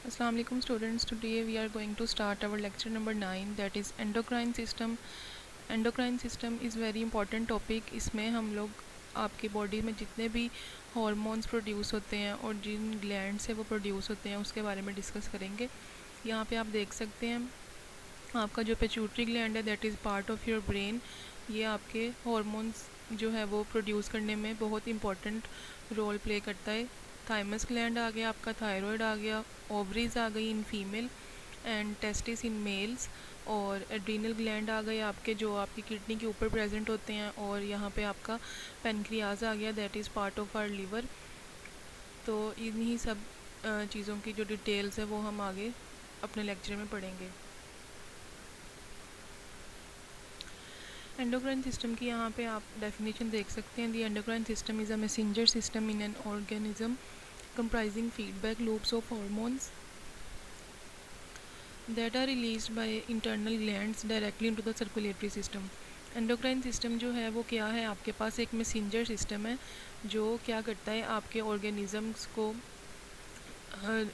Assalamu alaikum students. Today we are going to start our lecture number 9, that is endocrine system. Endocrine system is very important topic. इसमें हम लोग आपकी बॉडी में जितने भी हॉर्मोन्स प्रोड्यूस होते हैं और जिन ग्लैंड से वो प्रोड्यूस होते हैं उसके बारे में डिस्कस करेंगे। यहाँ पे आप देख सकते हैं आपका जो पिट्यूटरी ग्लैंड है that is part of your brain. ये आपके हॉर्मोन्स जो है वो प्रोड्यूस करने में बहुत इंपॉर्टेंट रोल प्ले करता है। थाइमस ग्लैंड आ गया, आपका थायराइड आ गया, ओवरीज आ गई in female and testis in males, और एड्रीनल ग्लैंड आ गए आपके जो आपकी किडनी के ऊपर प्रेजेंट होते हैं, और यहाँ पे आपका पेनक्रियाज आ गया that is part of our liver. तो इन्हीं सब चीज़ों की जो डिटेल्स है वो हम आगे अपने लेक्चर में पढ़ेंगे। एंडोक्राइन सिस्टम की यहाँ पे आप डेफिनेशन देख सकते हैं। The endocrine system is a messenger system in an organism comprising feedback loops of hormones that are released by internal glands directly into the circulatory system. Endocrine system जो है वो क्या है, आपके पास एक मैसेंजर सिस्टम है जो क्या करता है आपके ऑर्गेनिज़म्स को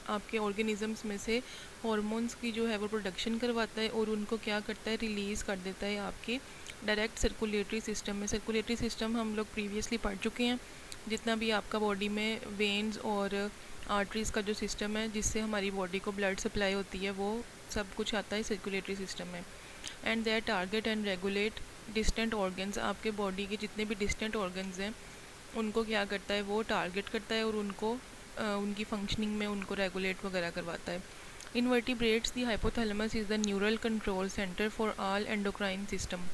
आपके ऑर्गेनिज़म्स में से हॉर्मोन्स की जो है वो प्रोडक्शन करवाता है और उनको क्या करता है रिलीज़ कर देता है आपके डायरेक्ट सर्कुलेटरी सिस्टम में। सर्कुलेटरी सिस्टम हम लोग प्रीवियसली पढ़ चुके हैं। जितना भी आपका बॉडी में वेन्स और आर्टरीज़ का जो सिस्टम है जिससे हमारी बॉडी को ब्लड सप्लाई होती है वो सब कुछ आता है सर्कुलेटरी सिस्टम में। And that target and regulate distant organs, आपके बॉडी के जितने भी डिस्टेंट ऑर्गन्स हैं उनको क्या करता है वो टारगेट करता है और उनको उनकी फंक्शनिंग में उनको रेगुलेट वगैरह करवाता है। In vertebrates the hypothalamus is the neural control centre for all endocrine system.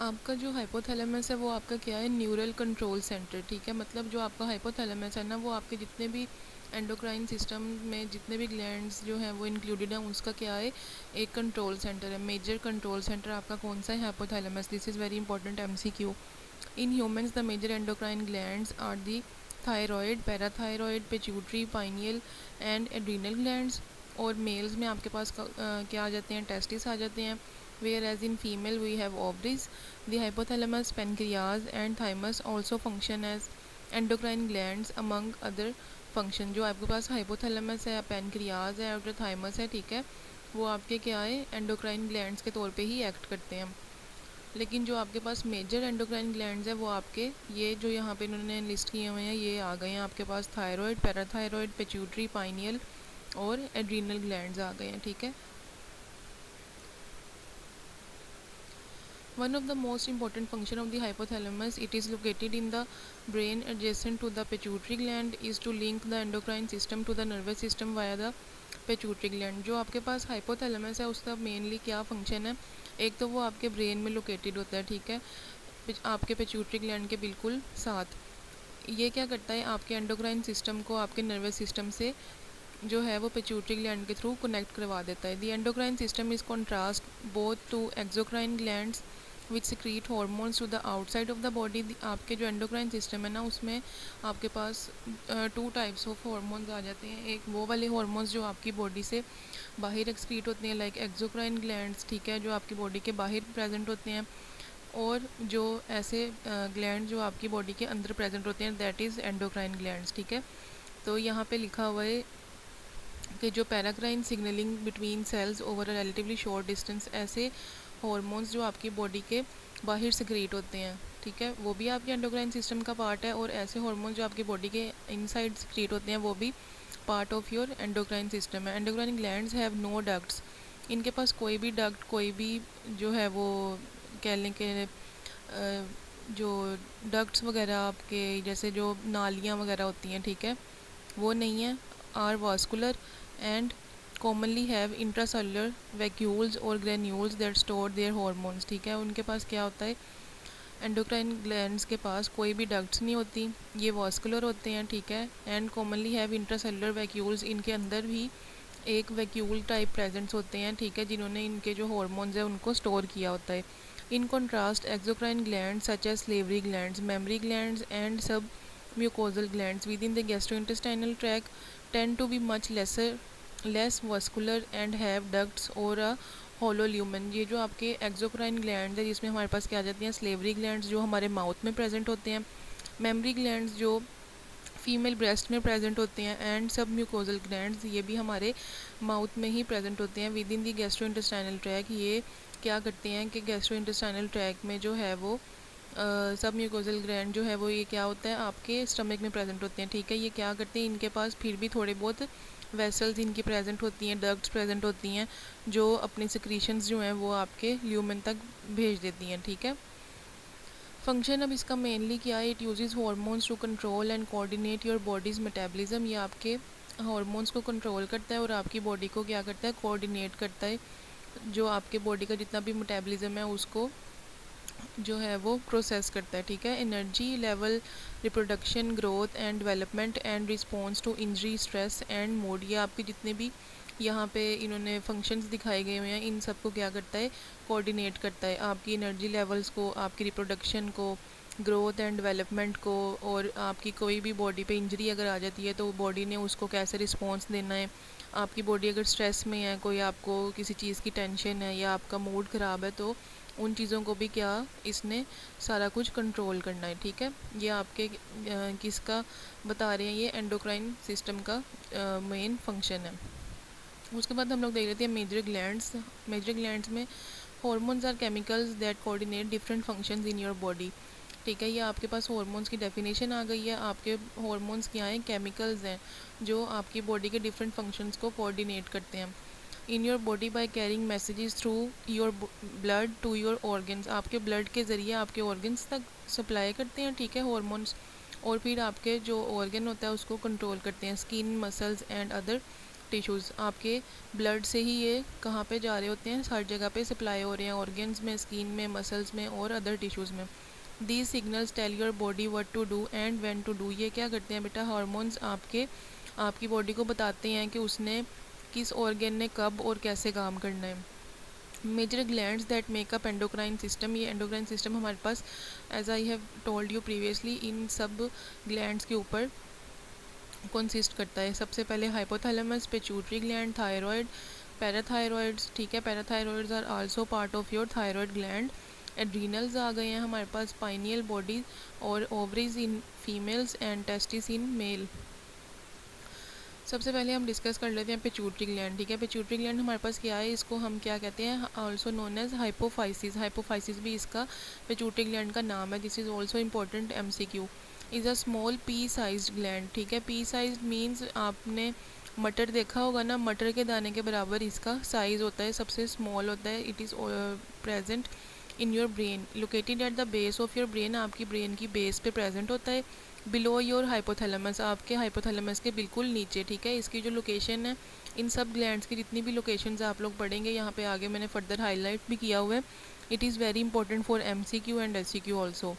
आपका जो हाइपोथैलेमस है वो आपका क्या है, न्यूरल कंट्रोल सेंटर। ठीक है, मतलब जो आपका हाइपोथैलेमस है ना वो आपके जितने भी एंडोक्राइन सिस्टम में जितने भी ग्लैंड्स जो हैं वो इंक्लूडेड हैं उसका क्या है, एक कंट्रोल सेंटर है। मेजर कंट्रोल सेंटर आपका कौन सा है, hypothalamus. This is very important MCQ। In humans the major endocrine glands are the thyroid, parathyroid, pituitary, pineal and adrenal glands. और मेल्स में आपके पास क्या आ जाते हैं, टेस्टिस आ जाते हैं। whereas in female we have ovaries. The hypothalamus, pancreas and thymus also function as endocrine glands among other function। जो आपके पास हाइपोथैलेमस है, पेनक्रियाज है और थाइमस है, ठीक है, वो आपके क्या है एंडोक्राइन ग्लैंड्स के तौर पे ही एक्ट करते हैं। लेकिन जो आपके पास मेजर एंडोक्राइन ग्लैंड्स है वो आपके ये जो यहाँ पे इन्होंने लिस्ट किए हुए हैं ये आ गए हैं आपके पास, थायराइड, पैराथायराइड, पिट्यूटरी, पाइनियल और एड्रीनल ग्लैंड्स आ गए हैं। ठीक है, one of the most important function of the hypothalamus, it is located in the brain adjacent to the pituitary gland, is to link the endocrine system to the nervous system via the pituitary gland। जो आपके पास hypothalamus है उसका mainly क्या function है, एक तो वो आपके ब्रेन में लोकेटेड होता है, ठीक है, आपके पिट्यूटरी ग्लैंड के बिल्कुल साथ। ये क्या करता है आपके एंडोक्राइन सिस्टम को आपके नर्वस सिस्टम से जो है वो पिट्यूटरी ग्लैंड के थ्रू कनेक्ट करवा देता है। The endocrine system is contrast both to exocrine glands which secrete hormones to the outside of the body. आपके जो एंडोक्राइन सिस्टम है ना उसमें आपके पास 2 टाइप्स ऑफ हॉर्मोन्स आ जाते हैं। एक वो वाले हॉर्मोन्स जो आपकी बॉडी से बाहर एक्सक्रीट होते हैं लाइक एक्सोक्राइन ग्लैंड्स, ठीक है, जो आपकी बॉडी के बाहर प्रेजेंट होते हैं, और जो ऐसे ग्लैंड जो आपकी बॉडी के अंदर प्रेजेंट होते हैं दैट इज़ एंडोक्राइन ग्लैंड्स। ठीक है, तो यहाँ पे लिखा हुआ है कि जो paracrine signaling between cells over a relatively short distance, ऐसे हॉर्मोन्स जो आपकी बॉडी के बाहर सिक्रीट होते हैं, ठीक है, वो भी आपके एंडोक्राइन सिस्टम का पार्ट है, और ऐसे हॉर्मोन्स जो आपकी बॉडी के इनसाइड सिक्रीट होते हैं वो भी part of your endocrine system है। Endocrine glands have no ducts, इनके पास कोई भी डक्ट, कोई भी जो है वो कह लें कि जो डक्ट्स वगैरह आपके जैसे जो नालियाँ वगैरह होती हैं, ठीक है, वो नहीं है। Are vascular and commonly have intracellular vacuoles or granules that store their hormones। ठीक है, उनके पास क्या होता है, एंडोक्राइन ग्लैंड्स के पास कोई भी डक्ट्स नहीं होती, ये वास्कुलर होते हैं, ठीक है, and commonly have intracellular vacuoles, इनके अंदर भी एक वैक्यूल टाइप प्रेजेंट्स होते हैं, ठीक है, जिन्होंने इनके जो हॉर्मोन्स है उनको स्टोर किया होता है। In contrast exocrine gland such as salivary glands, mammary glands and submucosal glands within the gastrointestinal tract tend to be much less vascular and have ducts और अ होलो ल्यूमन। ये जो आपके exocrine glands है जिसमें हमारे पास क्या आ जाती हैं स्लेवरी ग्लैंड्स जो हमारे माउथ में प्रेजेंट होते हैं, मेमरी ग्लैंड्स जो फीमेल ब्रेस्ट में प्रेजेंट होते हैं, एंड सब म्यूकोजल ग्लैंड्स ये भी हमारे माउथ में ही प्रेजेंट होते हैं with in the gastro intestinal tract. ये क्या करते हैं कि गैस्ट्रो इंटेस्टाइनल ट्रैक में जो है वो सब म्यूकोजल ग्लैंड जो है वो ये क्या होता है आपके स्टमक में प्रेजेंट होते हैं, ठीक है। ये क्या करते हैं, इनके पास फिर भी थोड़े बहुत वेसल्स इनकी प्रेजेंट होती हैं, डक्ट्स प्रेजेंट होती हैं जो अपनी सिक्रीशंस जो हैं वो आपके ल्यूमेन तक भेज देती हैं, ठीक है। फंक्शन अब इसका मेनली क्या है, it uses hormones to control and coordinate your body's metabolism. ये आपके हार्मोन्स को कंट्रोल करता है और आपकी बॉडी को क्या करता है, कोऑर्डिनेट करता है। जो आपके बॉडी का जितना भी मेटाबॉलिज्म है उसको जो है वो प्रोसेस करता है, ठीक है। Energy level, reproduction, growth and development and response to injury, stress and mood, ये आपके जितने भी यहाँ पे इन्होंने फंक्शंस दिखाए गए हुए हैं इन सब को क्या करता है, कोऑर्डिनेट करता है। आपकी एनर्जी लेवल्स को, आपकी रिप्रोडक्शन को, ग्रोथ एंड डेवलपमेंट को, और आपकी कोई भी बॉडी पे इंजरी अगर आ जाती है तो बॉडी ने उसको कैसे रिस्पॉन्स देना है। आपकी बॉडी अगर स्ट्रेस में है, कोई आपको किसी चीज़ की टेंशन है या आपका मूड ख़राब है, तो उन चीज़ों को भी क्या इसने सारा कुछ कंट्रोल करना है, ठीक है। ये आपके किसका बता रहे हैं, ये एंडोक्राइन सिस्टम का मेन फंक्शन है। उसके बाद हम लोग देख लेते हैं मेजर ग्लैंड्स। मेजर ग्लैंड्स में hormones are chemicals that coordinate different functions in your body, ठीक है। ये आपके पास हॉर्मोन्स की डेफिनेशन आ गई है। आपके हॉर्मोन्स क्या हैं, केमिकल्स हैं जो आपकी बॉडी के डिफरेंट फंक्शंस को कोऑर्डिनेट करते हैं in your body by carrying messages through your blood to your organs. आपके ब्लड के ज़रिए आपके ऑर्गन्स तक सप्लाई करते हैं, ठीक है, हॉर्मोन्स। और फिर आपके जो ऑर्गन होता है उसको कंट्रोल करते हैं, skin, muscles and other tissues. आपके ब्लड से ही ये कहाँ पे जा रहे होते हैं, हर जगह पे सप्लाई हो रहे हैं, ऑर्गन्स में, स्किन में, मसल्स में और अदर टिश्यूज़ में। These signals tell your body what to do and when to do. ये क्या करते हैं बेटा, हार्मोन्स आपकी बॉडी को बताते हैं कि उसने किस ऑर्गन ने कब और कैसे काम करना है। Major glands that make up endocrine system. ये एंडोक्राइन सिस्टम हमारे पास, as I have told you previously, इन सब ग्लैंड्स के ऊपर कंसिस्ट करता है। सबसे पहले hypothalamus, pituitary gland, thyroid, parathyroids, ठीक है। Parathyroids are also part of your thyroid gland. Adrenals आ गए हैं हमारे पास, पाइनियल बॉडी और ovaries in females and testis in male. सबसे पहले हम डिस्कस कर लेते हैं पिट्यूटरी ग्लैंड, ठीक है। पिट्यूटरी ग्लैंड हमारे पास क्या है, इसको हम क्या कहते हैं, also known as hypophysis. Hypophysis भी इसका पिट्यूटरी ग्लैंड का नाम है। This is also important MCQ। Is a small pea sized gland, ठीक है। पी साइज मीन्स आपने मटर देखा होगा ना, मटर के दाने के बराबर इसका साइज़ होता है, सबसे स्मॉल होता है। It is present in your brain, located at the base of your brain. आपकी ब्रेन की बेस पे प्रेजेंट होता है। बिलो योर हाइपोथैलेमस, आपके हाइपोथैलेमस के बिल्कुल नीचे, ठीक है। इसकी जो लोकेशन है, इन सब ग्लैंड्स की जितनी भी लोकेशंस आप लोग पढ़ेंगे यहाँ पे आगे मैंने फर्दर हाईलाइट भी किया हुआ है। It is very important for MCQ and SCQ also.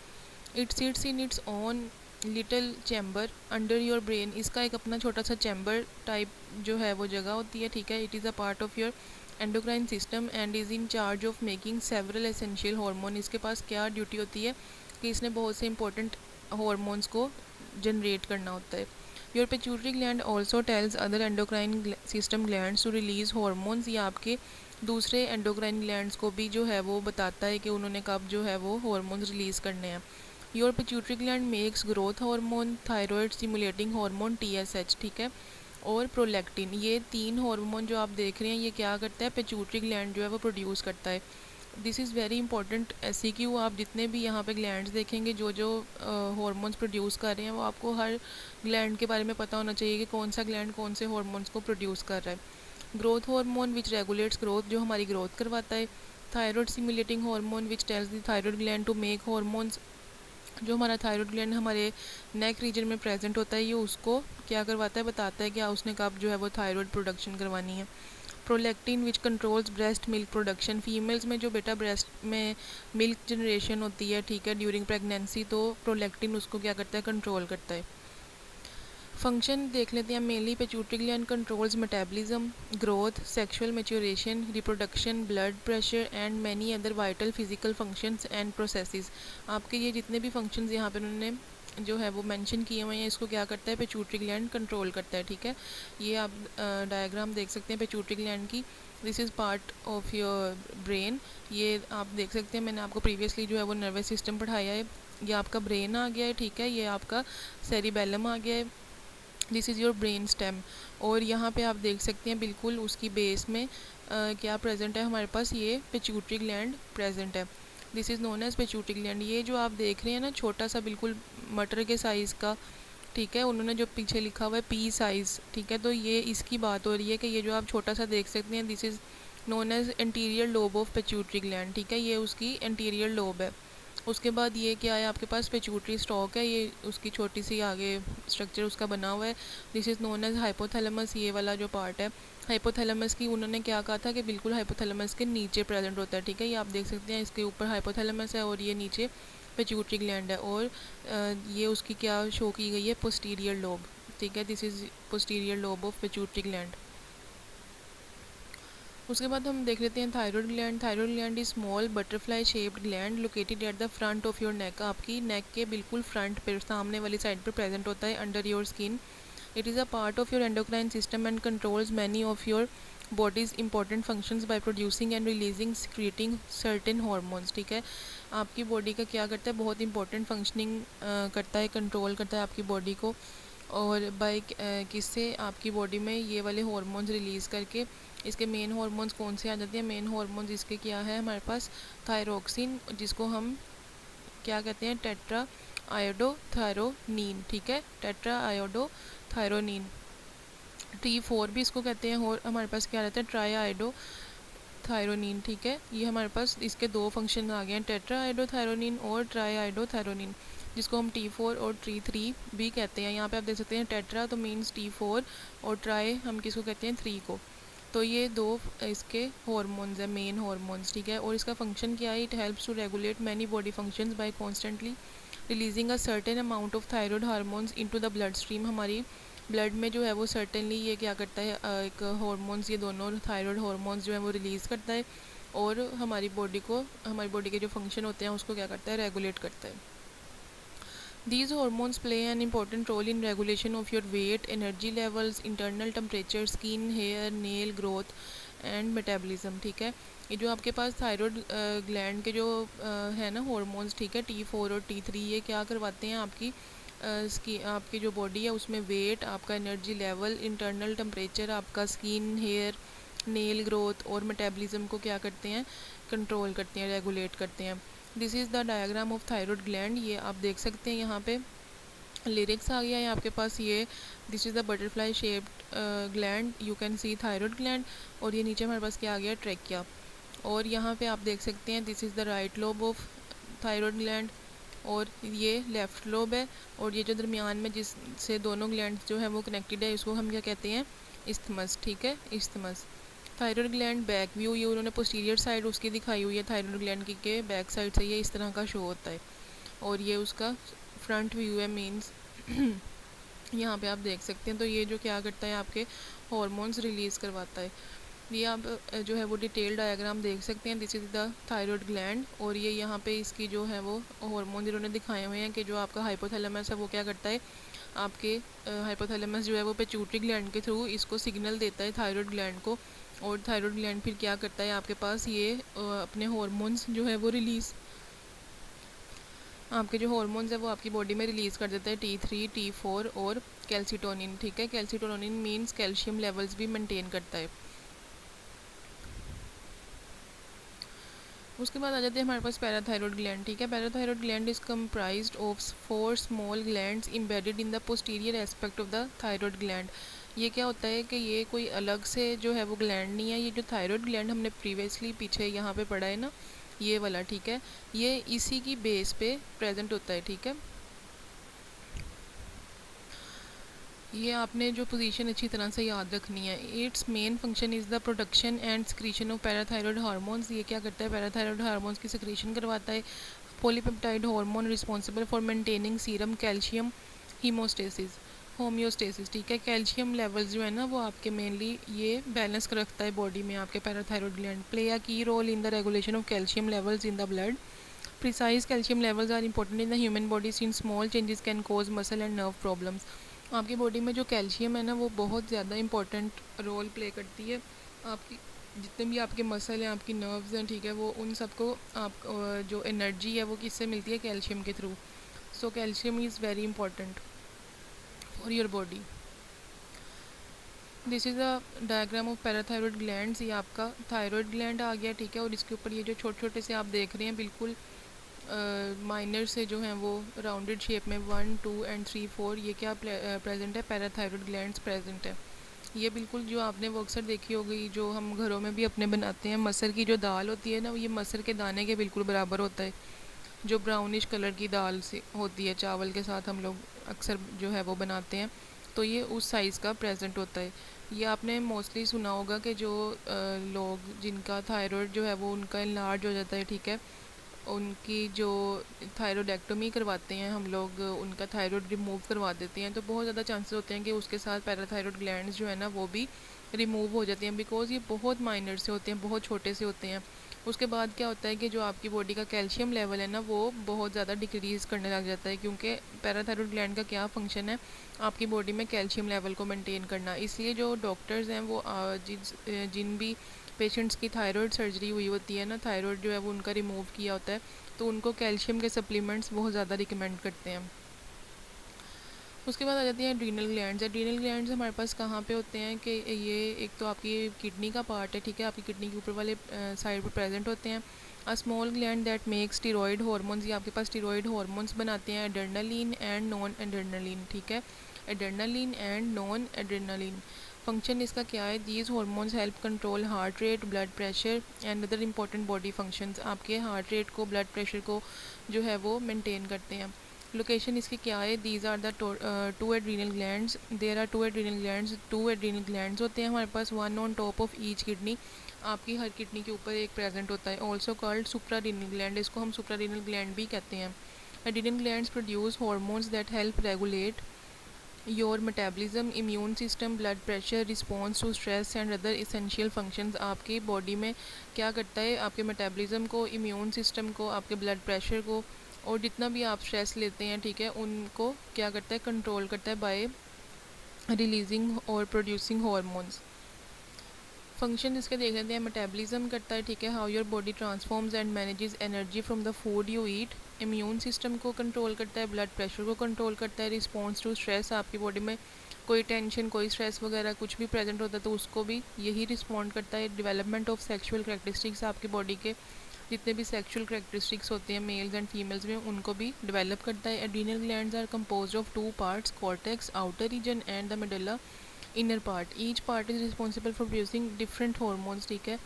It sits in its own little chamber under your brain. इसका एक अपना छोटा सा चैम्बर टाइप जो है वो जगह होती है, ठीक है। It is a part of your endocrine system and is in charge of making several essential hormone. इसके पास क्या ड्यूटी होती है कि इसने बहुत से इंपॉर्टेंट हार्मोन्स को जनरेट करना होता है। Your pituitary gland also tells other endocrine system glands to release hormones. या आपके दूसरे एंडोक्राइन ग्लैंड्स को भी जो है वो बताता है कि उन्होंने कब जो है वो हार्मोन्स रिलीज़ करने हैं। Your pituitary gland makes growth hormone, thyroid stimulating hormone TSH, ठीक है, और प्रोलैक्टिन। ये 3 हार्मोन जो आप देख रहे हैं ये क्या करता है, पिट्यूटरी ग्लैंड जो है वो प्रोड्यूस करता है। This is very important SCQ। आप जितने भी यहाँ पे ग्लैंड्स देखेंगे जो जो हार्मोन्स प्रोड्यूस कर रहे हैं वो आपको हर ग्लैंड के बारे में पता होना चाहिए कि कौन सा ग्लैंड कौन से हार्मोन्स को प्रोड्यूस कर रहा है। Growth hormone which regulates growth, जो हमारी ग्रोथ करवाता है। Thyroid stimulating hormone which tells the thyroid gland to make hormones, जो हमारा थायराइड ग्लैंड हमारे नेक रीजन में प्रेजेंट होता है, ये उसको क्या करवाता है, बताता है कि उसने कब जो है वो थायराइड प्रोडक्शन करवानी है। प्रोलैक्टिन विच controls breast milk production. Females में जो बेटा ब्रेस्ट में मिल्क जनरेशन होती है, ठीक है, ड्यूरिंग प्रेगनेंसी, तो प्रोलैक्टिन उसको क्या करता है, कंट्रोल करता है। फंक्शन देख लेते हैं। Mainly pituitary gland controls metabolism, growth, sexual maturation, reproduction, blood pressure and many other vital physical functions and processes. आपके ये जितने भी फंक्शंस यहाँ पे उन्होंने जो है वो मेंशन किए हुए हैं, इसको क्या करता है, पिट्यूटरी ग्लैंड कंट्रोल करता है, ठीक है। ये आप डायग्राम देख सकते हैं पिट्यूटरी ग्लैंड की। This is part of your brain. ये आप देख सकते हैं, मैंने आपको प्रीवियसली जो है वो नर्वस सिस्टम पढ़ाया है। ये आपका ब्रेन आ गया है, ठीक है, ये आपका सेरिबेलम आ गया है, this is your brain stem. और यहाँ पे आप देख सकते हैं बिल्कुल उसकी बेस में क्या प्रेजेंट है हमारे पास, ये पिट्यूटरी ग्लैंड प्रेजेंट है, this is known as pituitary gland. ये जो आप देख रहे हैं ना छोटा सा बिल्कुल मटर के साइज़ का, ठीक है, उन्होंने जो पीछे लिखा हुआ है पी साइज़, ठीक है, तो ये इसकी बात हो रही है कि ये जो आप छोटा सा देख सकते हैं this is known as anterior lobe of pituitary gland, ठीक है, ये उसकी एंटीरियर लोब है। उसके बाद ये क्या है आपके पास पिट्यूटरी स्टॉक है, ये उसकी छोटी सी आगे स्ट्रक्चर उसका बना हुआ है, this is known as hypothalamus. ये वाला जो पार्ट है हाइपोथैलेमस की, उन्होंने क्या कहा था कि बिल्कुल हाइपोथैलेमस के नीचे प्रेजेंट होता है, ठीक है, ये आप देख सकते हैं इसके ऊपर हाइपोथैलेमस है और ये नीचे पिट्यूटरी ग्लैंड है। और ये उसकी क्या शो की गई है, पोस्टीरियर लोब, ठीक है, this is posterior lobe of pituitary gland. उसके बाद हम देख लेते हैं thyroid gland. Thyroid gland is small butterfly shaped gland located at the front of your neck, आपकी नेक के बिल्कुल फ्रंट पे सामने वाली साइड पर प्रेजेंट होता है under your skin. It is a part of your endocrine system and controls many of your bodies important functions by producing and releasing secreting certain hormones, ठीक है, आपकी बॉडी का क्या करता है, बहुत इंपॉर्टेंट फंक्शनिंग करता है, कंट्रोल करता है आपकी बॉडी को। और बाय किससे, आपकी बॉडी में ये वाले हार्मोन्स रिलीज़ करके। इसके मेन हार्मोन्स कौन से आ जाते हैं, मेन हार्मोन्स इसके क्या है हमारे पास, थायरोक्सिन, जिसको हम क्या कहते हैं, टेट्रा आयोडोथायरोनीन, ठीक है, टेट्रा आयोडोथायरोनीन, T4 भी इसको कहते हैं। और हमारे पास क्या रहता है, ट्राई आयोडो थायरोनीन, ठीक है, ये हमारे पास इसके दो फंक्शन आ गए हैं, टेट्रा आयोडोथायरोनीन और ट्राई आयोडोथायरोनीन, जिसको हम T4 और T3 भी कहते हैं। यहाँ पे आप देख सकते हैं टेट्रा तो मीन्स T4 और ट्राई हम किसको कहते हैं, 3 को। तो ये दो इसके हार्मोन्स है, मेन हार्मोन्स, ठीक है। और इसका फंक्शन क्या है, it helps to regulate many body functions by constantly releasing a certain amount of thyroid hormones into the blood stream. हमारी ब्लड में जो है वो सर्टेनली ये क्या करता है, एक हार्मोन्स, ये दोनों थायराइड हार्मोन्स जो है वो रिलीज़ करता है और हमारी बॉडी को, हमारी बॉडी के जो फंक्शन होते हैं उसको क्या करता है, रेगुलेट करता है। These hormones play an important role in regulation of your weight, energy levels, internal temperature, skin, hair, nail growth and metabolism, ठीक है। ये जो आपके पास थायराइड ग्लैंड के जो है ना हार्मोन्स, ठीक है, T4 और T3, ये क्या करवाते हैं आपकी आपकी जो बॉडी है उसमें वेट, आपका एनर्जी लेवल, इंटरनल टेम्परेचर, आपका स्किन, हेयर, नेल ग्रोथ और मेटाबॉलिज्म को क्या करते हैं, कंट्रोल करते हैं, रेगुलेट करते हैं। This is the diagram of thyroid gland, ये आप देख सकते हैं यहाँ पे लिरिक्स आ गया है आपके पास, ये this is the butterfly shaped gland, you can C thyroid gland. और ये नीचे हमारे पास क्या आ गया, ट्रैकिया। और यहाँ पे आप देख सकते हैं this is the right lobe of thyroid gland और ये लेफ़्ट लोब है। और ये जो दरमियान में जिससे दोनों ग्लैंड जो है वो कनेक्टेड है, इसको हम क्या कहते हैं, इस्थमस, ठीक है, isthmus. Thyroid gland back view, ये उन्होंने पोस्टीरियर साइड उसकी दिखाई हुई है थायराइड ग्लैंड की, के बैक साइड से ये इस तरह का शो होता है। और ये उसका फ्रंट व्यू है, मीन्स यहाँ पे आप देख सकते हैं। तो ये जो क्या करता है, आपके हॉर्मोन्स रिलीज़ करवाता है। ये आप जो है वो डिटेल डायग्राम देख सकते हैं, this is the thyroid gland. और ये यहाँ पे इसकी जो है वो हार्मोन इन्होंने दिखाए हुए हैं कि जो आपका हाइपोथैलेमस है वो क्या करता है, आपके हाइपोथैलेमस जो है वो पिट्यूटरी ग्लैंड के थ्रू इसको सिग्नल देता है थायराइड ग्लैंड को। और थायराइड ग्लैंड फिर क्या करता है आपके पास, ये अपने हार्मोन्स जो है वो रिलीज़, आपके जो हार्मोन्स है वो आपकी बॉडी में रिलीज़ कर देता है, T3, T4 और कैल्सीटोनिन, ठीक है। कैल्सीटोनिन मीन्स कैल्शियम लेवल्स भी मेंटेन करता है। उसके बाद आ जाते हैं हमारे पास पैराथायरॉयड ग्लैंड, ठीक है। Parathyroid gland is comprised of 4 small glands embedded in the posterior aspect of the thyroid gland. ये क्या होता है कि ये कोई अलग से जो है वो ग्लैंड नहीं है, ये जो थायरॉयड ग्लैंड हमने प्रीवियसली पीछे यहाँ पे पढ़ा है ना, ये वाला, ठीक है, ये इसी की बेस पे प्रेजेंट होता है, ठीक है। ये आपने जो पोजीशन अच्छी तरह से याद रखनी है। It's main function is the production and secretion of parathyroid hormones. ये क्या करता है, पैराथायरॉयड हार्मोन्स की सिक्रीशन करवाता है। Polypeptide hormone responsible for maintaining serum calcium haemostasis, homeostasis, ठीक है। कैल्शियम लेवल्स जो है ना वो आपके मेनली ये बैलेंस कर रखता है बॉडी में। आपके parathyroid gland play a key role in the regulation of calcium levels in the blood. Precise calcium levels are important in the human body since small changes can cause muscle and nerve problems. आपकी बॉडी में जो calcium है ना वो बहुत ज़्यादा important role play करती है। आपकी जितने भी आपके मसल हैं, आपकी नर्व्स हैं, ठीक है, वो उन सबको आप जो एनर्जी है वो किससे मिलती है, कैल्शियम के through. So calcium is very important for your body. This is a diagram of parathyroid glands. ये आपका थायरॉयड ग्लैंड आ गया, ठीक है। और इसके ऊपर ये जो छोटे छोटे से आप देख रहे हैं बिल्कुल माइनर से जो हैं वो राउंडेड शेप में 1 2 एंड 3 4, ये क्या प्रेजेंट है, पैराथायरॉयड ग्लैंड्स प्रेजेंट है। ये बिल्कुल जो आपने वो अक्सर देखी होगी, जो हम घरों में भी अपने बनाते हैं, मसर की जो दाल होती है ना, ये मसर के दाने के बिल्कुल बराबर होता है। जो ब्राउनिश कलर की दाल से होती है, चावल के साथ हम लोग अक्सर जो है वो बनाते हैं, तो ये उस साइज़ का प्रेजेंट होता है। ये आपने मोस्टली सुना होगा कि जो लोग जिनका थायराइड जो है वो उनका इनलार्ज हो जाता है, ठीक है, उनकी जो थायरोइडेक्टोमी करवाते हैं हम लोग, उनका थायराइड रिमूव करवा देते हैं, तो बहुत ज़्यादा चांसेस होते हैं कि उसके साथ पैराथायरॉयड ग्लैंड्स जो है ना वो भी रिमूव हो जाती हैं, बिकॉज ये बहुत माइनर से होते हैं, बहुत छोटे से होते हैं। उसके बाद क्या होता है कि जो आपकी बॉडी का कैल्शियम लेवल है ना वो बहुत ज़्यादा डिक्रीज़ करने लग जाता है, क्योंकि पैराथायरॉयड ग्लैंड का क्या फंक्शन है, आपकी बॉडी में कैल्शियम लेवल को मेंटेन करना। इसलिए जो डॉक्टर्स हैं वो जिन भी पेशेंट्स की थायराइड सर्जरी हुई होती है ना, थायराइड जो है वो उनका रिमूव किया होता है, तो उनको कैल्शियम के सप्लीमेंट्स बहुत ज़्यादा रिकमेंड करते हैं। उसके बाद आ जाती हैं एड्रीनल ग्लैंड्स। एड्रीनल ग्लैंड्स हमारे पास कहाँ पे होते हैं कि ये एक तो आपकी किडनी का पार्ट है, ठीक है, आपकी किडनी के ऊपर वाले साइड पर प्रेजेंट होते हैं। अ small gland that makes steroid hormones, ये आपके पास स्टीरॉयड हार्मोन्स बनाते हैं, एड्रेनलिन एंड नॉन एड्रेनलिन, ठीक है, adrenaline and non adrenaline. Function इसका क्या है, these hormones help control heart rate, blood pressure and other important body functions. आपके हार्ट रेट को, ब्लड प्रेशर को जो है वो मेंटेन करते हैं। लोकेशन इसकी क्या है, these are the two adrenal glands, there are two adrenal glands, two adrenal glands होते हैं हमारे पास, one on top of each kidney, आपकी हर किडनी के ऊपर एक प्रेजेंट होता है। ऑल्सो कॉल्ड सुप्रारीनल ग्लैंड, इसको हम सुप्रारीनल ग्लैंड भी कहते हैं। Adrenal glands produce hormones that help regulate your metabolism, immune system, blood pressure, response to stress and other essential functions. आपकी बॉडी में क्या करता है, आपके मेटाबॉलिज्म को, इम्यून सिस्टम को, आपके ब्लड प्रेशर को, और जितना भी आप स्ट्रेस लेते हैं, ठीक है, उनको क्या करता है, कंट्रोल करता है बाय रिलीजिंग और प्रोड्यूसिंग हार्मोन्स। फंक्शन इसके देख लेते हैं। मेटाबॉलिज्म करता है, ठीक है, how your body transforms and manages energy from the food you eat. Immune system को कंट्रोल करता है, ब्लड प्रेशर को कंट्रोल करता है, रिस्पॉन्स टू स्ट्रेस, आपकी बॉडी में कोई टेंशन, कोई स्ट्रेस वगैरह कुछ भी प्रेजेंट होता है तो उसको भी यही रिस्पॉन्ड करता है। डेवलपमेंट ऑफ सेक्शुअल करैक्टरिस्टिक्स, आपकी बॉडी के जितने भी सेक्शुअल करैक्टरिस्टिक्स होते हैं मेल्स एंड फीमेल्स में, उनको भी डेवलप करता है। Adrenal glands are composed of two parts, cortex outer region and the medulla inner part. Each part is responsible for producing different hormones, ठीक है।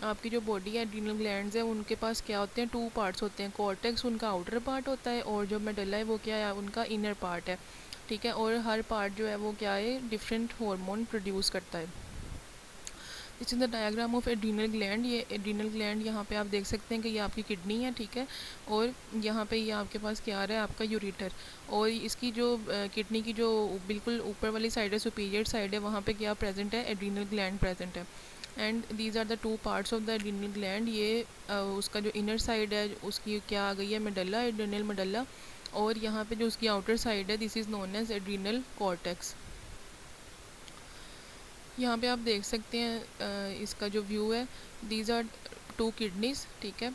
आपकी जो बॉडी है, एड्रीनल ग्लैंड्स है, उनके पास क्या होते हैं, टू पार्ट्स होते हैं। कॉर्टेक्स उनका आउटर पार्ट होता है, और जो मेडुला है वो क्या है, उनका इनर पार्ट है, ठीक है। और हर पार्ट जो है वो क्या है, डिफरेंट हार्मोन प्रोड्यूस करता है। This is the diagram of adrenal gland. ये एड्रीनल ग्लैंड यहाँ पे आप देख सकते हैं कि ये आपकी किडनी है, ठीक है, और यहाँ पे ये आपके पास क्या आ रहा है, आपका यूरेटर। और इसकी जो किडनी की जो बिल्कुल ऊपर वाली साइड है, सुपीरियर साइड है, वहाँ पे क्या प्रेजेंट है, एड्रीनल ग्लैंड प्रेजेंट है। And these are the two parts of the adrenal gland. ये उसका जो इनर साइड है उसकी क्या आ गई है, मेडुला, एड्रीनल मेडुला। और यहाँ पे जो उसकी आउटर साइड है, this is known as adrenal cortex. यहाँ पे आप देख सकते हैं इसका जो व्यू है, दीज आर टू किडनीज, ठीक है,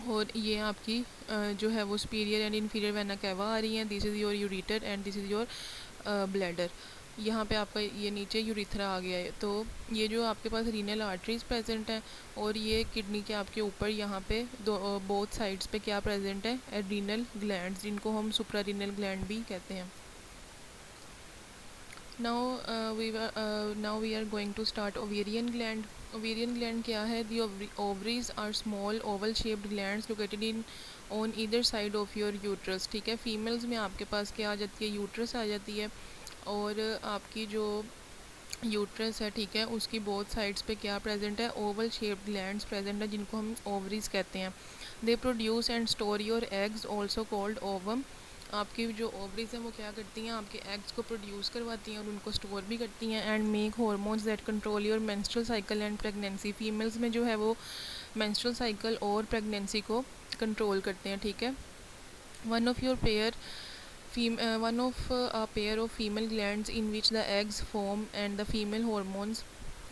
और ये आपकी जो है वो superior and inferior vena cava आ रही हैं। This is your ureter and this is your bladder. यहाँ पे आपका ये नीचे यूरिथ्रा आ गया है। तो ये जो आपके पास रीनल आर्टरीज प्रेजेंट हैं, और ये किडनी के आपके ऊपर यहाँ पे दो बोथ साइड्स पे क्या प्रेजेंट है, एड्रीनल ग्लैंड्स, जिनको हम सुप्रारीनल ग्लैंड भी कहते हैं। Now we are going to start ovarian gland. Ovarian gland क्या है? The ovaries are small oval shaped glands located in on either side of your uterus, ठीक है। फीमेल्स में आपके पास क्या आ जाती है, यूट्रस आ जाती है, और आपकी जो यूट्रस है, ठीक है, उसकी बोथ साइड्स पे क्या प्रेजेंट है, ओवल शेप्ड ग्लैंड्स प्रेजेंट है, जिनको हम ओवरीज कहते हैं। They produce and store your eggs, also called ovum. आपकी जो ओवरीज हैं वो क्या करती हैं, आपके एग्स को प्रोड्यूस करवाती हैं और उनको स्टोर भी करती हैं। And make hormones that control your menstrual cycle and pregnancy. Females में जो है वो मेंस्ट्रुअल साइकिल और प्रेगनेंसी को कंट्रोल करते हैं, ठीक है। One of your pair one of a pair of female glands in which the eggs form and the female hormones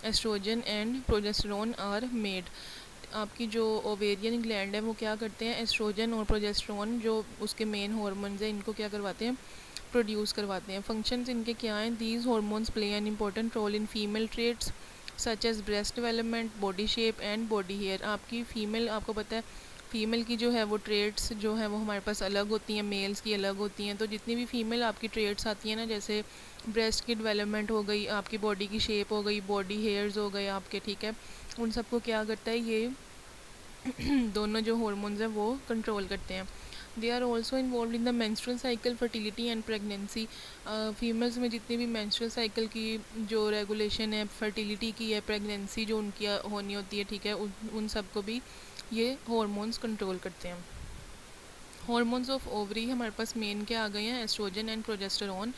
estrogen and progesterone are made. आपकी जो ओवेरियन ग्लैंड है वो क्या करते हैं, एस्ट्रोजन और प्रोजेस्टेरोन जो उसके मेन हार्मोन्स हैं इनको क्या करवाते हैं, प्रोड्यूस करवाते हैं। फंक्शंस इनके क्या हैं, these hormones play an important role in female traits such as breast development, body shape and body hair. आपकी फ़ीमेल, आपको पता है फ़ीमेल की जो है वो ट्रेट्स जो है वो हमारे पास अलग होती हैं, मेल्स की अलग होती हैं। तो जितनी भी फीमेल आपकी ट्रेट्स आती हैं ना, जैसे ब्रेस्ट की डेवलपमेंट हो गई, आपकी बॉडी की शेप हो गई, बॉडी हेयर्स हो गए आपके, ठीक है, उन सबको क्या करता है ये दोनों जो हार्मोन्स हैं वो कंट्रोल करते हैं। They are also involve in the menstrual cycle, fertility and pregnancy. Females में जितनी भी मेंस्ट्रुअल साइकिल की जो रेगुलेशन है, फर्टिलिटी की है, प्रेगनेंसी जो उनकी होनी होती है, ठीक है, उन सबको भी ये हार्मोन्स कंट्रोल करते हैं। हार्मोन्स ऑफ ओवरी हमारे पास मेन क्या आ गए हैं, एस्ट्रोजन एंड प्रोजेस्टेरोन।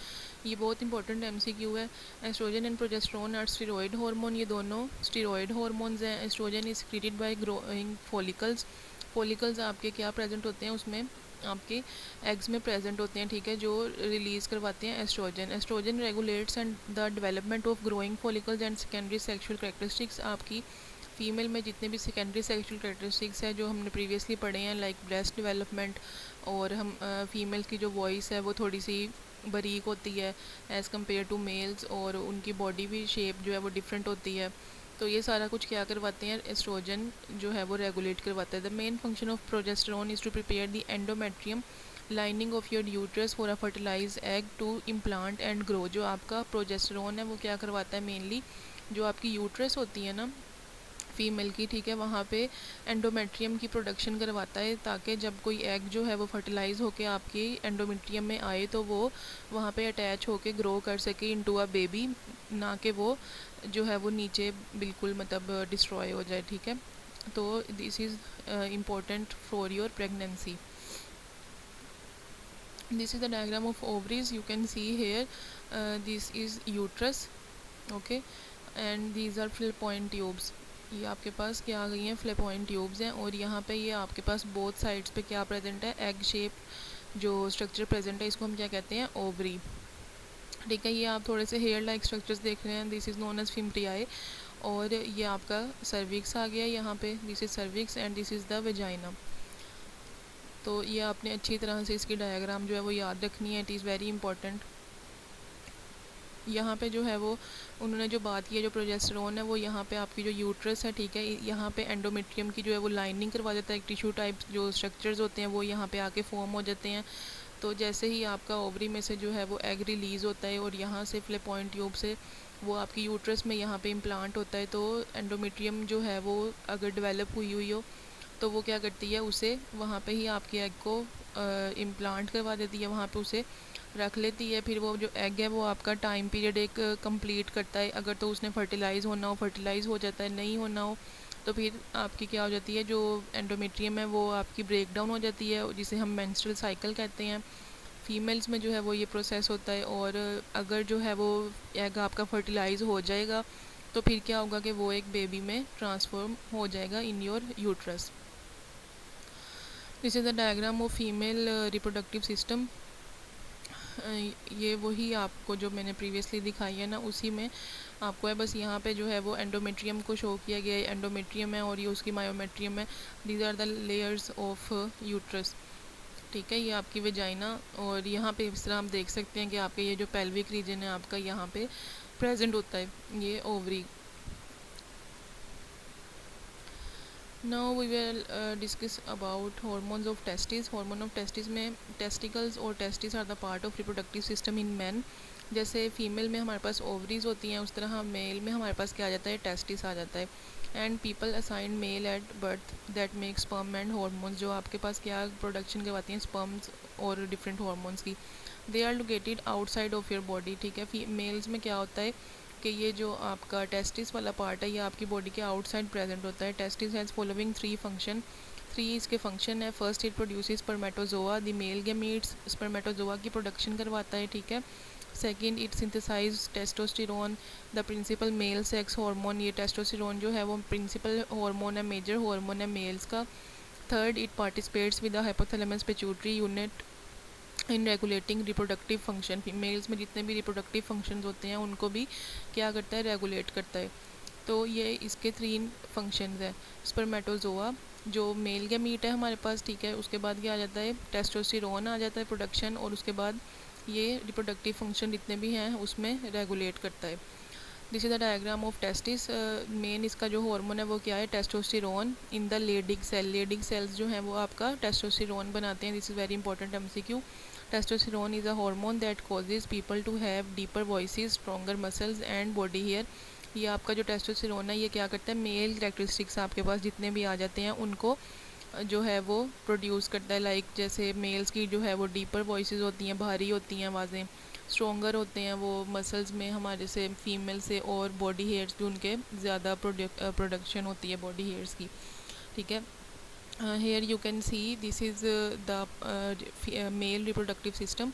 ये बहुत इंपॉर्टेंट एमसीक्यू है। Estrogen and progesterone are steroid hormone, ये दोनों स्टेरॉयड हार्मोन्स हैं। Estrogen is created by growing follicles. Follicles आपके क्या प्रेजेंट होते हैं, उसमें आपके एग्स में प्रेजेंट होते हैं, ठीक है, जो रिलीज़ करवाते हैं estrogen. Estrogen regulates and the development of growing follicles and secondary sexual characteristics. आपकी फ़ीमेल में जितने भी सेकेंडरी सेक्शुअल कैरेक्टरिस्टिक्स है जो हमने प्रीवियसली पढ़े हैं, लाइक ब्रेस्ट डेवलपमेंट, और हम फीमेल की जो वॉइस है वो थोड़ी सी बारीक होती है एज़ कम्पेयर टू मेल्स, और उनकी बॉडी भी शेप जो है वो डिफरेंट होती है। तो ये सारा कुछ क्या करवाते हैं, एस्ट्रोजन जो है वो रेगुलेट करवाता है। The main function of progesterone is to prepare the endometrium lining of your uterus for a fertilize egg to implant and grow. जो आपका प्रोजेस्टेरोन है वो क्या करवाता है, मेनली जो आपकी यूट्रस होती है ना फीमेल की, ठीक है, वहाँ पे एंडोमेट्रियम की प्रोडक्शन करवाता है, ताकि जब कोई एग जो है वो फर्टिलाइज़ होके आपकी एंडोमेट्रियम में आए तो वो वहाँ पे अटैच होके ग्रो कर सके इनटू अ बेबी, ना कि वो जो है वो नीचे बिल्कुल मतलब डिस्ट्रॉय हो जाए, ठीक है। तो this is important for your pregnancy. This is the diagram of ovaries, you can see here, this is uterus, okay, and these are fallopian tubes. ये आपके पास क्या आ गई हैं, फ्लेपॉइंट ट्यूब्स हैं, और यहाँ पे ये आपके पास बोथ साइड्स पे क्या प्रेजेंट है, एग शेप जो स्ट्रक्चर प्रेजेंट है, इसको हम क्या कहते हैं, ओवरी, ठीक है। ये आप थोड़े से हेयर लाइक स्ट्रक्चर्स देख रहे हैं, दिस इज़ नोन एज फिम्प्रियाई, और ये आपका सर्विक्स आ गया यहाँ पे, this is cervix and this is the vagina. तो ये आपने अच्छी तरह से इसकी डायग्राम जो है वो याद रखनी है, इट इज़ वेरी इंपॉर्टेंट। यहाँ पे जो है वो उन्होंने जो बात की है, जो प्रोजेस्टेरोन है वो यहाँ पे आपकी जो यूट्रस है, ठीक है, यहाँ पे एंडोमेट्रियम की जो है वो लाइनिंग करवा देता है, एक टिश्यू टाइप जो स्ट्रक्चर्स होते हैं वो यहाँ पे आके फॉर्म हो जाते हैं। तो जैसे ही आपका ओवरी में से जो है वो एग रिलीज़ होता है और यहाँ से फ्लेपॉइंट ट्यूब से वो आपकी यूट्रस में यहाँ पे इम्प्लांट होता है, तो एंडोमेट्रियम जो है वो अगर डेवलप हुई हो तो वो क्या करती है, उसे वहाँ पे ही आपके एग को इम्प्लांट करवा देती है, वहाँ पे उसे रख लेती है। फिर वो जो एग है वो आपका टाइम पीरियड एक कंप्लीट करता है, अगर तो उसने फर्टिलाइज़ होना हो फर्टिलाइज़ हो जाता है, नहीं होना हो तो फिर आपकी क्या हो जाती है, जो एंडोमेट्रियम है वो आपकी ब्रेक डाउन हो जाती है, जिसे हम मेंस्ट्रुअल साइकिल कहते हैं। फीमेल्स में जो है वो ये प्रोसेस होता है, और अगर जो है वो एग आपका फर्टिलाइज़ हो जाएगा तो फिर क्या होगा कि वो एक बेबी में ट्रांसफॉर्म हो जाएगा in your uterus. This is the diagram of female reproductive system. ये वही आपको जो मैंने प्रीवियसली दिखाई है ना, उसी में आपको है, बस यहाँ पे जो है वो एंडोमेट्रियम को शो किया गया है, एंडोमेट्रियम है और ये उसकी मायोमेट्रियम है, these are the layers of uterus, ठीक है। ये आपकी वेजाइना, और यहाँ पे इस तरह हम देख सकते हैं कि आपके ये जो पेल्विक रीजन है आपका यहाँ पे प्रेजेंट होता है, ये ovary. Now we will discuss about hormones of testis. Hormone of testis में टेस्टिकल्स और testis are the part of reproductive system in man. जैसे फीमेल में हमारे पास ओवरीज होती हैं, उस तरह मेल में हमारे पास क्या आ जाता है, टेस्टिस आ जाता है। And people assign male at birth that make sperm and hormones, जो आपके पास क्या प्रोडक्शन करवाती हैं स्पर्म्स और डिफरेंट हार्मोन्स की। They are located outside of your body, ठीक है। मेल्स में क्या होता है कि ये जो आपका टेस्टिस वाला पार्ट है ये आपकी बॉडी के आउटसाइड प्रेजेंट होता है। टेस्टिस हैज़ फॉलोइंग 3 फंक्शन, 3 इसके फंक्शन है। First, it produces spermatozoa, the male gametes, spermatozoa की प्रोडक्शन करवाता है, ठीक है। Second, it synthesize testosterone, the principal male sex hormone. ये टेस्टोस्टेरोन जो है वो प्रिंसिपल हार्मोन है, मेजर हार्मोन है मेल्स का। Third, it participates with the hypothalamus pituitary unit in regulating reproductive function. Females में जितने भी रिप्रोडक्टिव फंक्शंस होते हैं उनको भी क्या करता है, रेगुलेट करता है। तो ये इसके 3 फंक्शंस है। स्पर्मेटोजोआ जो मेल गैमीट है हमारे पास, ठीक है, उसके बाद क्या आ जाता है, टेस्टोस्टेरोन आ जाता है प्रोडक्शन, और उसके बाद ये रिप्रोडक्टिव फंक्शन जितने भी हैं उसमें रेगुलेट करता है। This is the diagram of testis. Main इसका जो हार्मोन है वो क्या है, testosterone in the Leydig cell. Leydig cells जो हैं वो आपका टेस्टोस्टेरोन बनाते हैं। This is very important MCQ। Testosterone is a hormone that causes people to have deeper voices, stronger muscles and body hair. ये आपका जो टेस्टोस्टेरोन है ये क्या करता है, मेल कैरेक्टरिस्टिक्स आपके पास जितने भी आ जाते हैं उनको जो है वो प्रोड्यूस करता है। लाइक जैसे मेल्स की जो है वो डीपर वॉइसेस होती हैं, भारी होती हैं आवाज़ें, स्ट्रॉन्गर होते हैं वो मसल्स में हमारे से फीमेल से, और बॉडी हेयर्स भी उनके ज़्यादा प्रोडक्शन होती है बॉडी हेयर्स की, ठीक है। Here you can see this is the male reproductive system.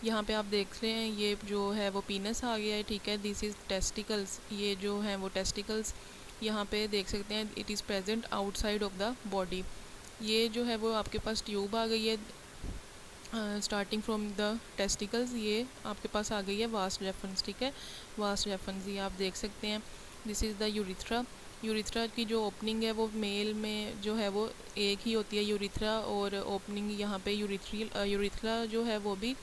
यहाँ पे आप देख रहे हैं ये जो है वो पीनस आ गया है, ठीक है। दिस इज़ टेस्टिकल्स, ये जो है वो टेस्टिकल्स यहाँ पे देख सकते हैं, it is present outside of the body. ये जो है वो आपके पास ट्यूब आ गई है स्टार्टिंग फ्रॉम द टेस्टिकल्स, ये आपके पास आ गई है वास्ट रेफरेंस, ठीक है, वास्ट रेफरेंस ये आप देख सकते हैं। This is the urethra. Urethra की जो ओपनिंग है वो मेल में जो है वो एक ही होती है यूरिथ्रा, और ओपनिंग यहाँ पे यूरिथ्रा जो है वो भी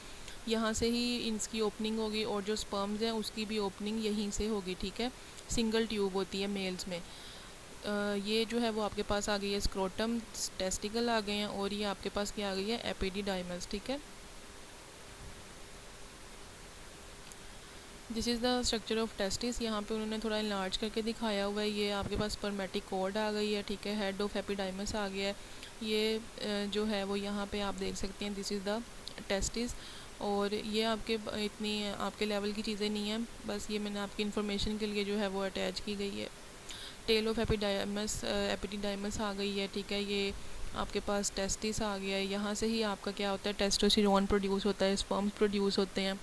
यहाँ से ही इसकी ओपनिंग होगी, और जो स्पर्म्स हैं उसकी भी ओपनिंग यहीं से होगी, ठीक है। सिंगल ट्यूब होती है मेल्स में। ये जो है वो आपके पास आ गई है स्क्रोटम, टेस्टिकल आ गए हैं, और ये आपके पास क्या आ गई है, एपिडिडाइमस, ठीक है। This is the structure of testis. यहाँ पे उन्होंने थोड़ा इनलार्ज करके दिखाया हुआ है। ये आपके पास स्पर्मेटिक कॉर्ड आ गई है, ठीक है, हेड ऑफ एपिडाइमस आ गया है। ये जो है वो यहाँ पे आप देख सकते हैं, दिस इज़ द टेस्टिस। और ये आपके इतनी आपके लेवल की चीज़ें नहीं हैं, बस ये मैंने आपकी इन्फॉर्मेशन के लिए जो है वो अटैच की गई है। टेल ऑफ एपिडिडाइमस आ गई है, ठीक है। ये आपके पास टेस्टिस आ गया है, यहाँ से ही आपका क्या होता है, टेस्टोस्टेरोन प्रोड्यूस होता है, स्पर्म्स प्रोड्यूस होते हैं,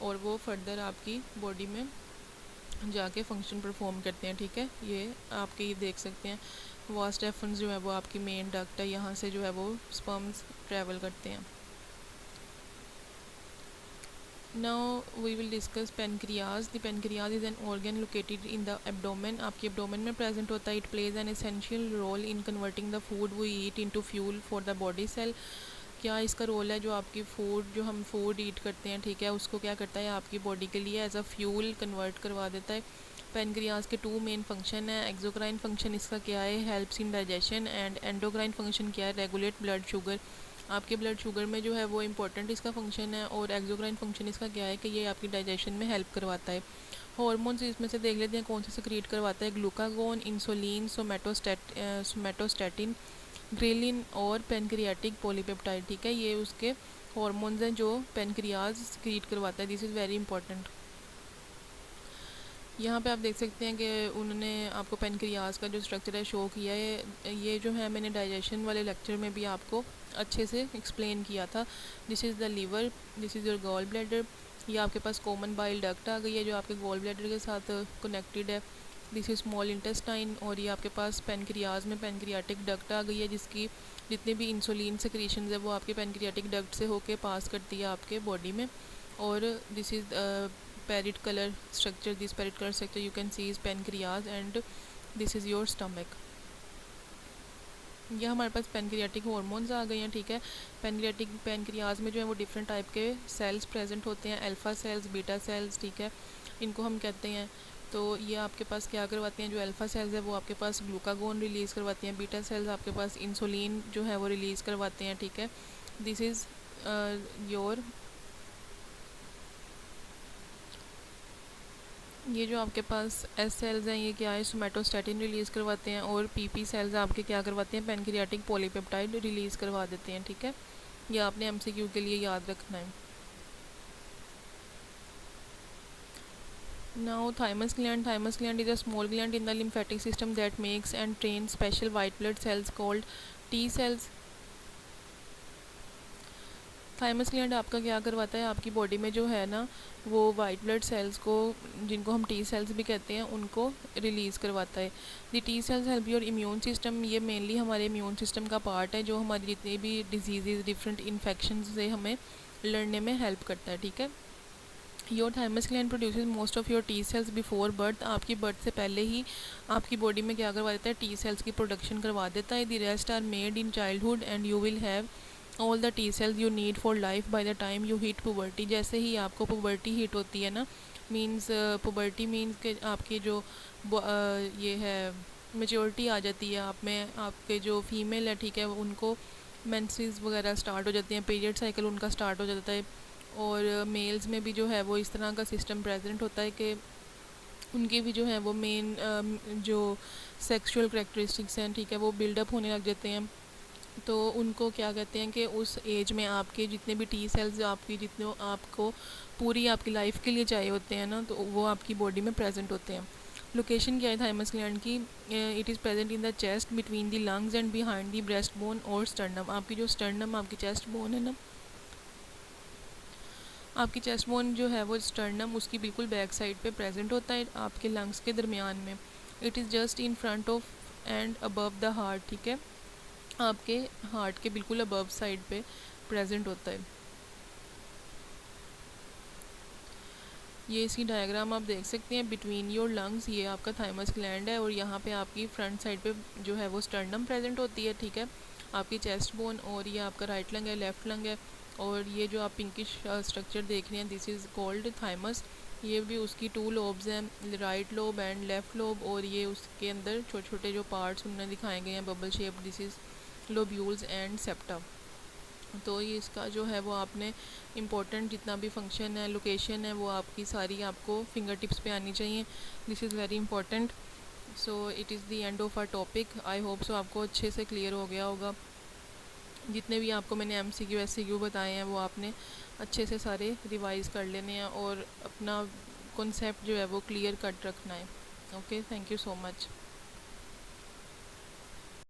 और वो फर्दर आपकी बॉडी में जाके फंक्शन परफॉर्म करते हैं, ठीक है। ये आपके ये देख सकते हैं वास्ट एफरेंस जो है वो आपकी मेन डक्ट है, यहाँ से जो है वो स्पर्म्स ट्रैवल करते हैं। Now we will discuss pancreas. The pancreas is an organ located in the abdomen. आपके abdomen में present होता है. It plays an essential role in converting the food we eat into fuel for the body cell. क्या इसका role है, जो आपकी food जो हम फूड ईट करते हैं, ठीक है, उसको क्या करता है आपकी बॉडी के लिए एज अ फ्यूल कन्वर्ट करवा देता है। पेनक्रियाज के 2 मेन फंक्शन है। एक्सोक्राइन फंक्शन इसका क्या है, helps in digestion, and endocrine function क्या है, रेगुलेट ब्लड शुगर। आपके ब्लड शुगर में जो है वो इंपॉर्टेंट इसका फंक्शन है। और एक्सोक्राइन फंक्शन इसका क्या है कि ये आपकी डाइजेशन में हेल्प करवाता है। हार्मोन्स इसमें से देख लेते हैं कौन से सिक्रीट करवाता है, ग्लूकागोन, इंसुलिन, सोमेटोस्टैटिन, ग्रेलिन और पेनक्रियाटिक पॉलीपेप्टाइड, ठीक है। ये उसके हार्मोन्स हैं जो पेनक्रियाज सिक्रीट करवाता है। This is very important. यहाँ पे आप देख सकते हैं कि उन्होंने आपको पेनक्रियाज का जो स्ट्रक्चर है शो किया है। ये जो है मैंने डाइजेशन वाले लेक्चर में भी आपको अच्छे से एक्सप्लेन किया था। This is the liver, this is your gall bladder. ये आपके पास कॉमन बाइल डक्ट आ गई है जो आपके गॉल ब्लैडर के साथ कनेक्टेड है। This is small intestine. और ये आपके पास पेनक्रियाज में पेनक्रियाटिक डक्ट आ गई है जिसकी जितने भी इंसुलिन सेक्रीशंस है वो आपके पेनक्रियाटिक डक्ट से होके पास करती है आपके बॉडी में। और this is parrot color structure. This parrot color structure you can see is pancreas and this is your stomach. यह हमारे पास पेनक्रियाटिक हार्मोन्स आ गए हैं, ठीक है। पेनक्रियाज में जो है वो डिफरेंट टाइप के सेल्स प्रेजेंट होते हैं, अल्फ़ा सेल्स, बीटा सेल्स, ठीक है, इनको हम कहते हैं। तो ये आपके पास क्या करवाते हैं, जो अल्फ़ा सेल्स है वो आपके पास ग्लूकागोन रिलीज़ करवाती हैं, बीटा सेल्स आपके पास इंसुलिन जो है वो रिलीज़ करवाते हैं, ठीक है। दिस इज़ योर ये जो आपके पास एस सेल्स हैं ये क्या है, सोमेटोस्टैटिन रिलीज़ करवाते हैं, और पीपी सेल्स आपके क्या करवाते हैं, पेनक्रियाटिक पॉलीपेप्टाइड रिलीज़ करवा देते हैं, ठीक है। ये आपने MCQ के लिए याद रखना है। Now thymus gland is a small gland in the lymphatic system that makes and train special white blood cells called T cells. Thymus gland आपका क्या करवाता है, आपकी बॉडी में जो है ना वो वाइट ब्लड सेल्स को, जिनको हम T सेल्स भी कहते हैं, उनको रिलीज़ करवाता है। The T cells help your immune system. ये मेनली हमारे इम्यून सिस्टम का पार्ट है जो हमारी जितनी भी डिजीज़, डिफरेंट इन्फेक्शन से हमें लड़ने में हेल्प करता है, ठीक है। Your thymus gland produces most of your T cells before birth. आपकी बर्थ से पहले ही आपकी बॉडी में क्या करवा देता है, टी सेल्स की प्रोडक्शन करवा देता है। The rest are made in childhood and you will have all the T cells you need for life by the time you hit puberty. जैसे ही आपको पुबर्टी हिट होती है ना, मीन्स पुबर्टी मीन्स के आपके जो ये है मेच्योरिटी आ जाती है आप में, आपके जो फीमेल है ठीक है, उनको मेंसेस वगैरह स्टार्ट हो जाती हैं, पीरियड साइकिल उनका स्टार्ट हो जाता है। और मेल्स में भी जो है वो इस तरह का सिस्टम प्रेजेंट होता है कि उनके भी जो है वो मेन जो सेक्सुअल करेक्टरिस्टिक्स हैं ठीक है, वो बिल्डअप होने लग जाते हैं। तो उनको क्या कहते हैं कि उस एज में आपके जितने भी टी सेल्स आपकी जितने आपको पूरी आपकी लाइफ के लिए चाहिए होते हैं ना, तो वो आपकी बॉडी में प्रेजेंट होते हैं। लोकेशन क्या है थाइमस ग्लैंड की, it is present in the chest between the lungs and behind the breast bone और स्टर्नम। आपकी जो स्टर्नम आपकी चेस्ट बोन है ना, आपकी चेस्ट बोन जो है वो स्टर्नम उसकी बिल्कुल बैक साइड पे प्रेजेंट होता है आपके लंग्स के दरमियान में। It is just in front of and above the heart, ठीक है, आपके हार्ट के बिल्कुल अबव साइड पे प्रेजेंट होता है। ये इसकी डायग्राम आप देख सकते हैं। बिटवीन योर लंग्स ये आपका थाइमस ग्लैंड है और यहाँ पे आपकी फ्रंट साइड पे जो है वो स्टर्नम प्रेजेंट होती है, ठीक है, आपकी चेस्ट बोन, और ये आपका राइट लंग है, लेफ्ट लंग है। और ये जो आप पिंकिश स्ट्रक्चर देख रहे हैं, दिस इज़ कॉल्ड थाइमस। ये भी उसकी 2 लोब्स हैं, right lobe and left lobe, और ये उसके अंदर छोटे छोटे जो पार्ट्स उन्होंने दिखाए गए हैं bubble shape, this is lobules and septa. तो ये इसका जो है वो आपने इम्पोर्टेंट जितना भी फंक्शन है, लोकेशन है, वो आपकी सारी आपको फिंगर टिप्स पे आनी चाहिए। This is very important. So it is the end of our topic. I hope so आपको अच्छे से क्लियर हो गया होगा। जितने भी आपको मैंने MCQ SCQ बताए हैं वो आपने अच्छे से सारे रिवाइज़ कर लेने हैं और अपना कॉन्सेप्ट जो है वो क्लियर कट रखना है। Okay, thank you so much.